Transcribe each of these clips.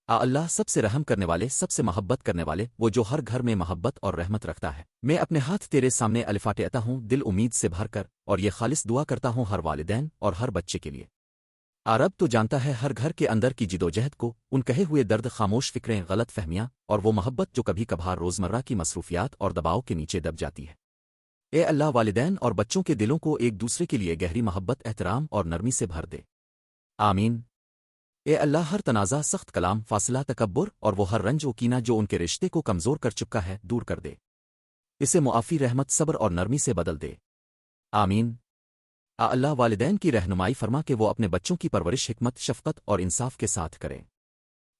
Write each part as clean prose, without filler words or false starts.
اللہ سب سے رحم کرنے والے، سب سے محبت کرنے والے، وہ جو ہر گھر میں محبت اور رحمت رکھتا ہے۔ میں اپنے ہاتھ تیرے سامنے الفاٹے ہوں، دل امید سے بھر کر، اور یہ خالص دعا کرتا ہوں ہر والدین اور ہر بچے کے لیے۔ عرب تو جانتا ہے ہر گھر کے اندر کی جدوجہد کو، ان کہے ہوئے درد، خاموش فکریں، غلط فہمیاں، اور وہ محبت جو کبھی کبھار روزمرہ کی مصروفیات اور دباؤ کے نیچے دب جاتی ہے۔ اے اللہ، والدین اور بچوں کے دلوں کو ایک دوسرے کے لیے گہری محبت، احترام اور نرمی سے بھر دے۔ آمین۔ اے اللہ، ہر تنازع، سخت کلام، فاصلہ، تکبر اور وہ ہر رنج و کینہ جو ان کے رشتے کو کمزور کر چکا ہے، دور کر دے۔ اسے معافی، رحمت، صبر اور نرمی سے بدل دے۔ آمین۔ اللہ، والدین کی رہنمائی فرما کہ وہ اپنے بچوں کی پرورش حکمت، شفقت اور انصاف کے ساتھ کریں۔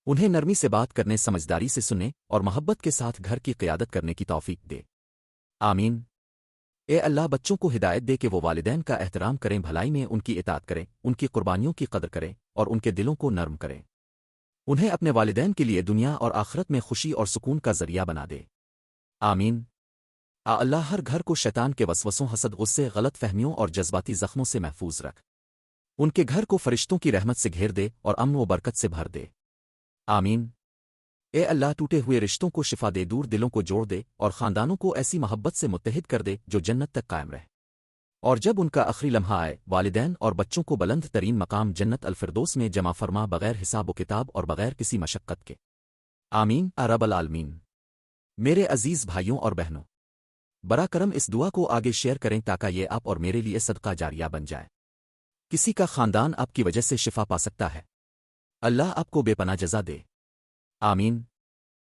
انہیں نرمی سے بات کرنے، سمجھداری سے سننے اور محبت کے ساتھ گھر کی قیادت کرنے کی توفیق دے۔ آمین۔ اے اللہ، بچوں کو ہدایت دے کہ وہ والدین کا احترام کریں، بھلائی میں ان کی اطاعت کریں، ان کی قربانیوں کی قدر کریں اور ان کے دلوں کو نرم کریں۔ انہیں اپنے والدین کے لیے دنیا اور آخرت میں خوشی اور سکون کا ذریعہ بنا دے۔ آمین۔ اللہ، ہر گھر کو شیطان کے وسوسوں، حسد، غصے، غلط فہمیوں اور جذباتی زخموں سے محفوظ رکھ۔ ان کے گھر کو فرشتوں کی رحمت سے گھیر دے اور امن و برکت سے بھر دے۔ آمین۔ اے اللہ، ٹوٹے ہوئے رشتوں کو شفا دے، دور دلوں کو جوڑ دے اور خاندانوں کو ایسی محبت سے متحد کر دے جو جنت تک قائم رہے۔ اور جب ان کا آخری لمحہ آئے، والدین اور بچوں کو بلند ترین مقام جنت الفردوس میں جمع فرما، بغیر حساب و کتاب اور بغیر کسی مشقت کے۔ آمین رب العالمین۔ میرے عزیز بھائیوں اور بہنوں، برا کرم اس دعا کو آگے شیئر کریں تاکہ یہ آپ اور میرے لیے صدقہ جاریہ بن جائے۔ کسی کا خاندان آپ کی وجہ سے شفا پا سکتا ہے۔ اللہ آپ کو بے پناہ جزا دے۔ آمین۔